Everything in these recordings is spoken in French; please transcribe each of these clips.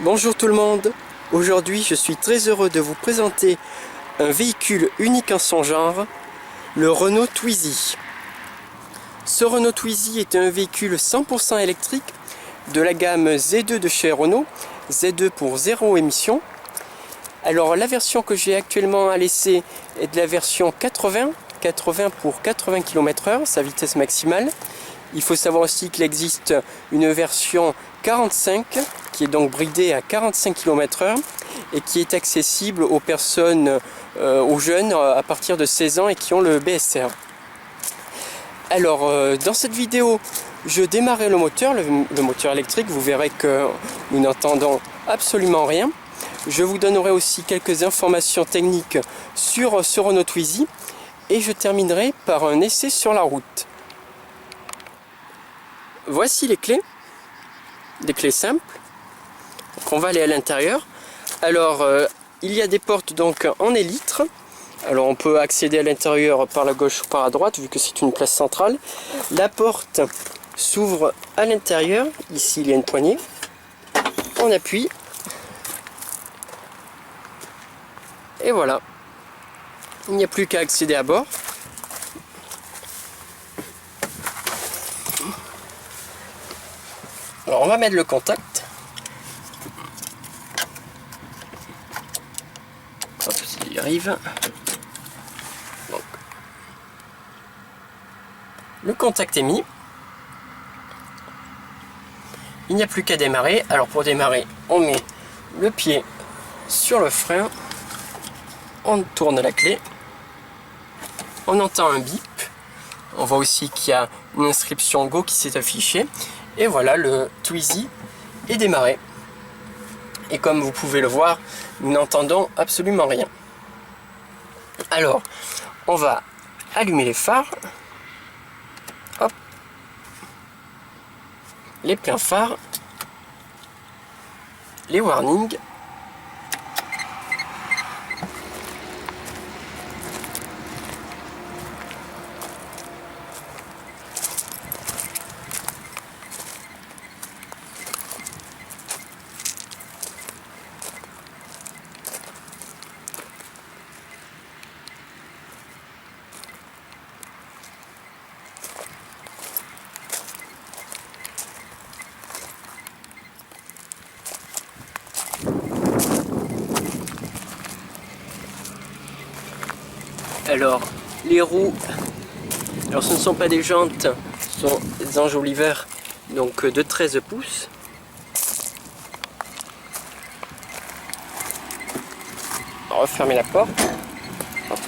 Bonjour tout le monde, aujourd'hui je suis très heureux de vous présenter un véhicule unique en son genre, le Renault Twizy. Ce Renault Twizy est un véhicule 100% électrique de la gamme Z2 de chez Renault, Z2 pour zéro émission. Alors la version que j'ai actuellement à l'essai est de la version 80 pour 80 km/h, sa vitesse maximale. Il faut savoir aussi qu'il existe une version 45 qui est donc bridée à 45 km/h et qui est accessible aux personnes, aux jeunes à partir de 16 ans et qui ont le BSR. Alors dans cette vidéo je démarrais le moteur électrique, vous verrez que nous n'entendons absolument rien. Je vous donnerai aussi quelques informations techniques sur ce Renault Twizy et je terminerai par un essai sur la route. Voici les clés, des clés simples. Donc on va aller à l'intérieur. Alors il y a des portes donc en élytre. Alors on peut accéder à l'intérieur par la gauche ou par la droite vu que c'est une place centrale. La porte s'ouvre à l'intérieur. Ici il y a une poignée. On appuie. Et voilà. Il n'y a plus qu'à accéder à bord. Alors on va mettre le contact. Hop, s'il y arrive. Donc, le contact est mis. Il n'y a plus qu'à démarrer. Alors pour démarrer, on met le pied sur le frein. On tourne la clé. On entend un bip. On voit aussi qu'il y a une inscription Go qui s'est affichée. Et voilà, le Twizy est démarré. Et comme vous pouvez le voir, nous n'entendons absolument rien. Alors, on va allumer les phares. Hop. Les pleins phares. Les warnings. Alors, les roues, alors ce ne sont pas des jantes, ce sont des enjoliveurs donc de 13 pouces. On va refermer la porte. Hop.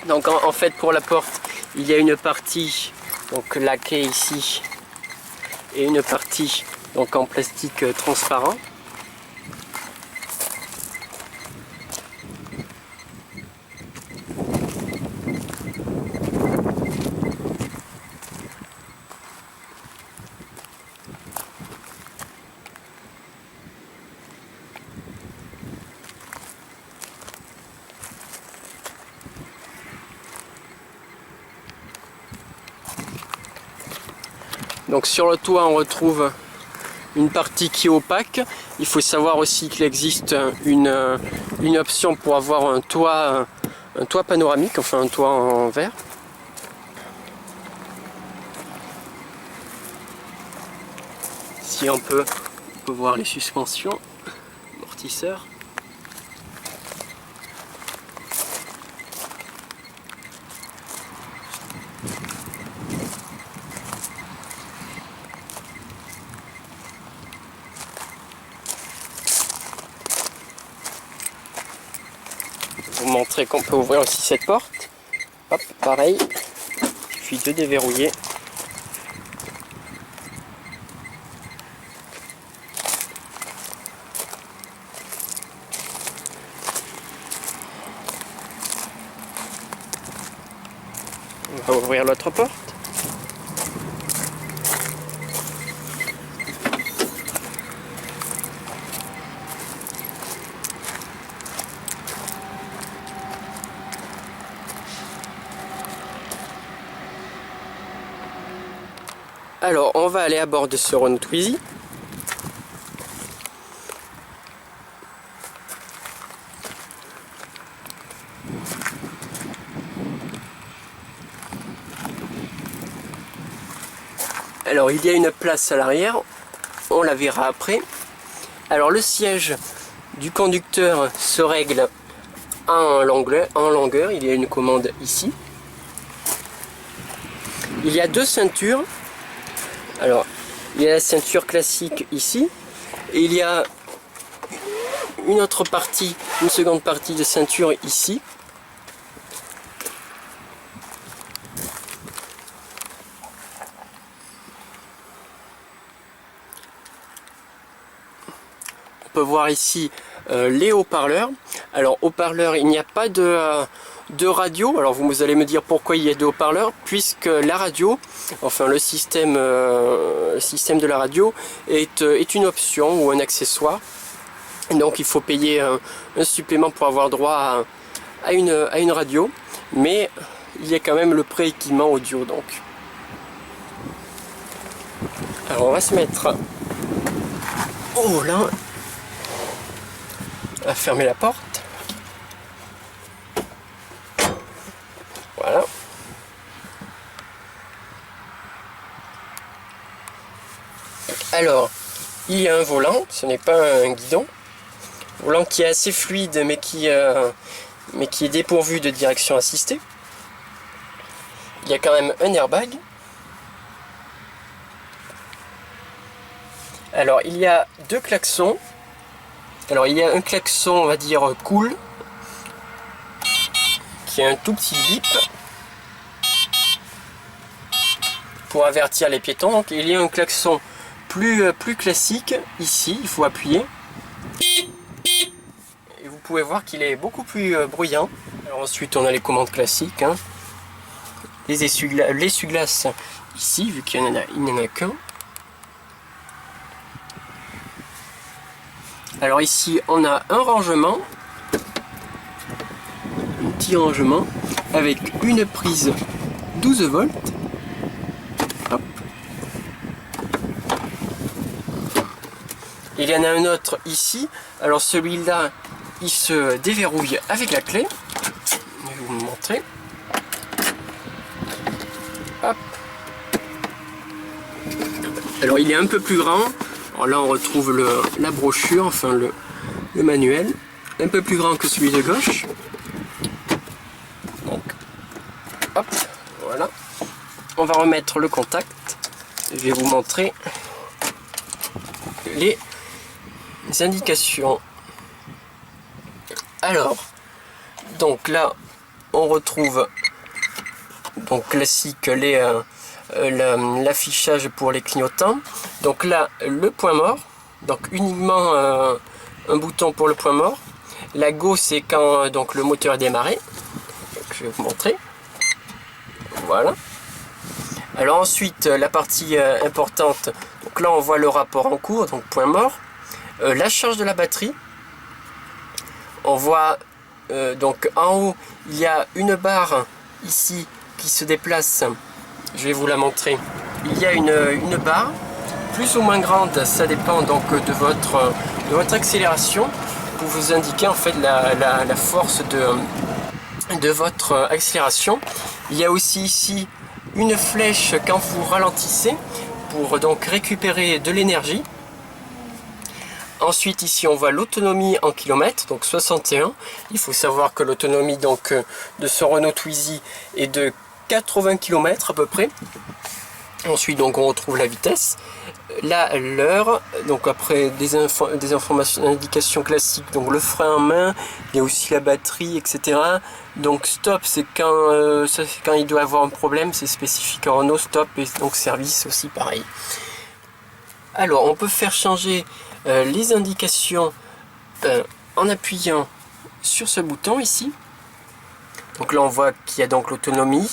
Donc en fait pour la porte il y a une partie donc laquée ici et une partie donc en plastique transparent. Donc sur le toit on retrouve une partie qui est opaque. Il faut savoir aussi qu'il existe une option pour avoir un toit panoramique, enfin un toit en verre. Ici on peut voir les suspensions, amortisseurs. Vous montrer qu'on peut ouvrir aussi cette porte. Hop, pareil, il suffit de déverrouiller. On va ouvrir l'autre porte. Alors, on va aller à bord de ce Renault Twizy. Alors, il y a une place à l'arrière, on la verra après. Alors, le siège du conducteur se règle en longueur, il y a une commande ici. Il y a deux ceintures. Alors, il y a la ceinture classique ici, et il y a une autre partie, une seconde partie de ceinture ici. On peut voir ici les haut-parleurs. Alors, haut-parleurs, il n'y a pas de radio. Alors vous allez me dire pourquoi il y a des haut-parleurs, puisque la radio, enfin le système de la radio est une option ou un accessoire. Donc il faut payer un supplément pour avoir droit à une radio, mais il y a quand même le pré-équipement audio. Donc, alors on va se mettre au volant, à fermer la porte. Voilà. Alors, il y a un volant, ce n'est pas un guidon. Volant qui est assez fluide, mais qui est dépourvu de direction assistée. Il y a quand même un airbag. Alors, il y a deux klaxons. Alors, il y a un klaxon, on va dire, cool, qui a un tout petit bip pour avertir les piétons. Donc, il y a un klaxon plus classique ici, il faut appuyer. Et vous pouvez voir qu'il est beaucoup plus bruyant. Alors ensuite, on a les commandes classiques, hein. Les essuie-glaces ici, vu qu'il n'y en a qu'un. Alors ici, on a un rangement, un petit rangement, avec une prise 12 volts. Hop. Il y en a un autre ici. Alors celui-là, il se déverrouille avec la clé. Je vais vous le montrer. Hop. Alors il est un peu plus grand. Alors là on retrouve la brochure, enfin le manuel. Un peu plus grand que celui de gauche. Donc, hop, voilà. On va remettre le contact. Je vais vous montrer les indications. Alors, donc là, on retrouve donc classique l'affichage pour les clignotants. Donc là, le point mort, donc uniquement un bouton pour le point mort. La go, c'est quand donc le moteur est démarré. Donc, je vais vous montrer. Voilà. Alors ensuite, la partie importante. Donc là, on voit le rapport en cours, donc point mort. La charge de la batterie. On voit donc en haut, il y a une barre ici qui se déplace. Je vais vous la montrer. Il y a une barre plus ou moins grande, ça dépend donc de votre accélération, pour vous indiquer en fait la force de votre accélération. Il y a aussi ici une flèche quand vous ralentissez pour donc récupérer de l'énergie. Ensuite ici on voit l'autonomie en kilomètres, donc 61. Il faut savoir que l'autonomie donc de ce Renault Twizy est de 80 km à peu près. Ensuite donc on retrouve la vitesse, là l'heure, donc après des informations, indications classiques, donc le frein en main, il y a aussi la batterie, etc. Donc stop, c'est quand il doit avoir un problème, c'est spécifique à Renault, stop, et donc service aussi pareil. Alors on peut faire changer les indications en appuyant sur ce bouton ici. Donc là on voit qu'il y a donc l'autonomie.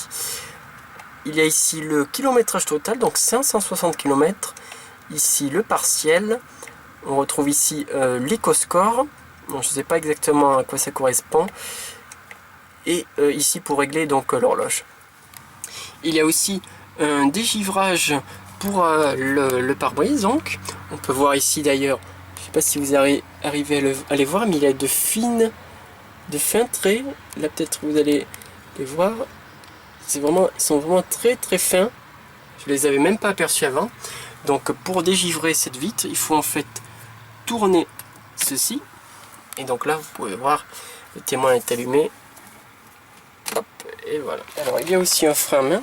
Il y a ici le kilométrage total, donc 560 km. Ici le partiel. On retrouve ici l'éco-score. Je ne sais pas exactement à quoi ça correspond. Et ici pour régler donc l'horloge. Il y a aussi un dégivrage pour le pare-brise, donc, on peut voir ici d'ailleurs, je ne sais pas si vous arrivez à les voir, mais il y a de fins traits. Là peut-être vous allez les voir. Ils sont vraiment très très fins. Je les avais même pas aperçus avant. Donc pour dégivrer cette vitre, il faut en fait tourner ceci. Et donc là vous pouvez voir, le témoin est allumé. Hop, et voilà. Alors il y a aussi un frein à main.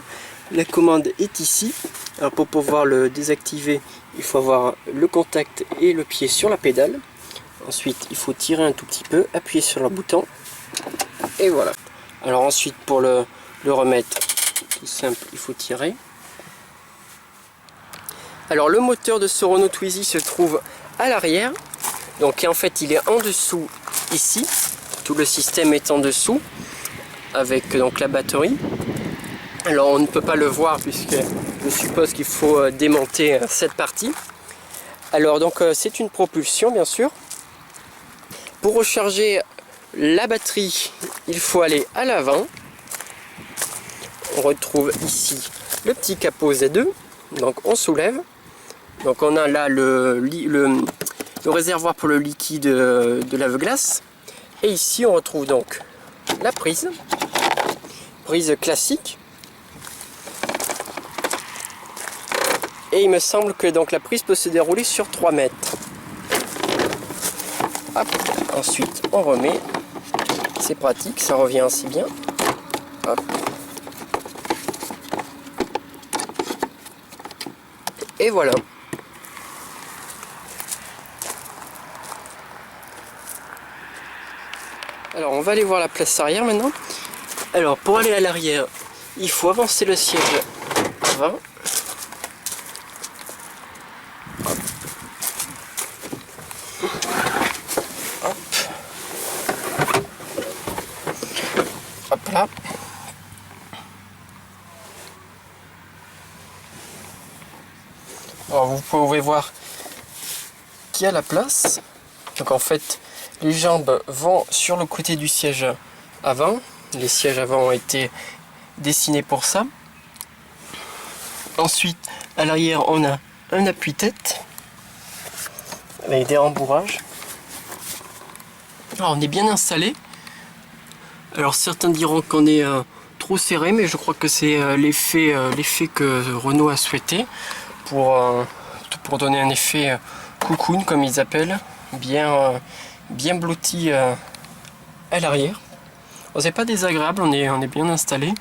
La commande est ici. Alors pour pouvoir le désactiver, il faut avoir le contact et le pied sur la pédale. Ensuite il faut tirer un tout petit peu, appuyer sur le bouton. Et voilà. Alors ensuite pour le remettre, tout simple, il faut tirer. Alors le moteur de ce Renault Twizy se trouve à l'arrière. Donc en fait il est en dessous ici. Tout le système est en dessous avec donc la batterie. Alors on ne peut pas le voir puisque je suppose qu'il faut démonter cette partie. Alors donc c'est une propulsion bien sûr. Pour recharger la batterie, il faut aller à l'avant. On retrouve ici le petit capot Z2. Donc on soulève. Donc on a là le réservoir pour le liquide de lave-glace. Et ici on retrouve donc la prise classique. Et il me semble que donc la prise peut se dérouler sur 3 mètres. Hop. Ensuite on remet. C'est pratique, ça revient ainsi bien. Hop. Et voilà. Alors on va aller voir la place arrière maintenant. Alors pour aller à l'arrière, il faut avancer le siège avant. Hop. Hop. Hop là. Alors vous pouvez voir qu'il y a la place. Donc en fait les jambes vont sur le côté du siège avant. Les sièges avant ont été dessinés pour ça. Ensuite à l'arrière on a un appuie-tête avec des rembourrages. Alors on est bien installé. Alors certains diront qu'on est trop serré, mais je crois que c'est l'effet que Renault a souhaité pour donner un effet cocoon comme ils appellent, bien blotti à l'arrière. C'est pas désagréable, on est bien installé.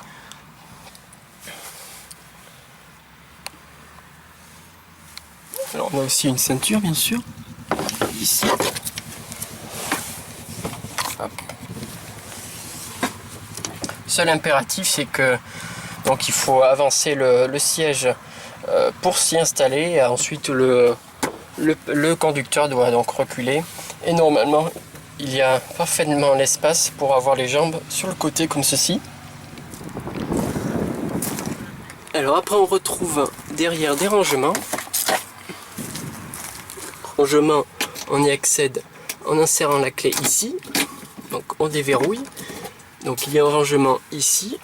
Alors on a aussi une ceinture bien sûr ici. Hop. Seul impératif c'est que donc il faut avancer le siège pour s'y installer. Et ensuite le conducteur doit donc reculer et normalement il y a parfaitement l'espace pour avoir les jambes sur le côté comme ceci. Alors après on retrouve derrière des rangements. Rangement, on y accède en insérant la clé ici. Donc on déverrouille. Donc il y a un rangement ici.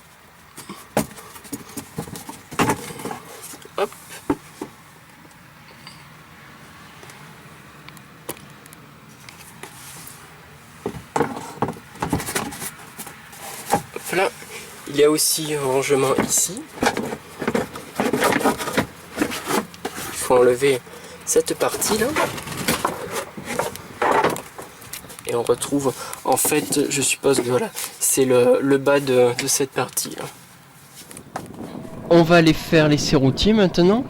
Hop. Hop là. Il y a aussi un rangement ici. Il faut enlever cette partie là. Et on retrouve, en fait, je suppose que voilà, c'est le bas de cette partie là. On va aller faire les serroutiers maintenant.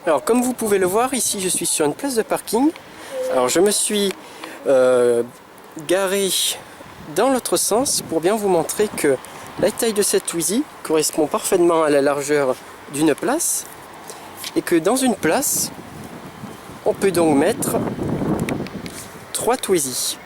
Alors comme vous pouvez le voir, ici je suis sur une place de parking. Alors je me suis garé dans l'autre sens pour bien vous montrer que la taille de cette Twizy correspond parfaitement à la largeur d'une place et que dans une place on peut donc mettre 3 Twizy.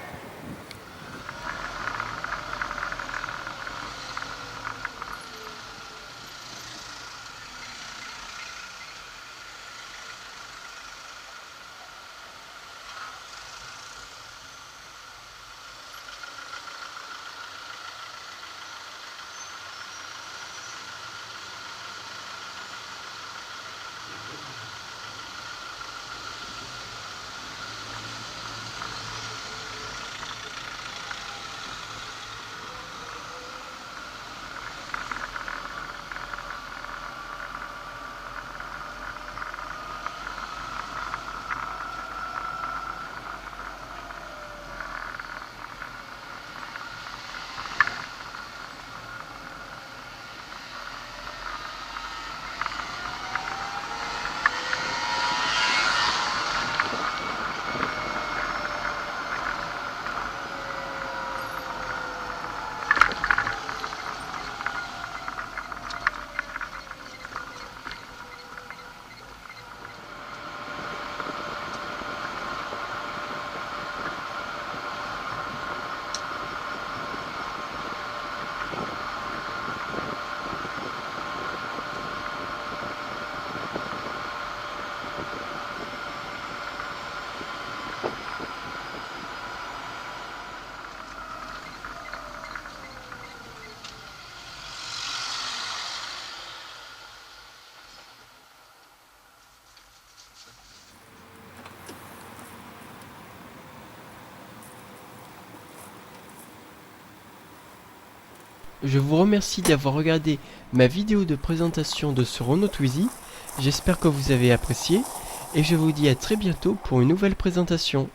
Je vous remercie d'avoir regardé ma vidéo de présentation de ce Renault Twizy. J'espère que vous avez apprécié et je vous dis à très bientôt pour une nouvelle présentation.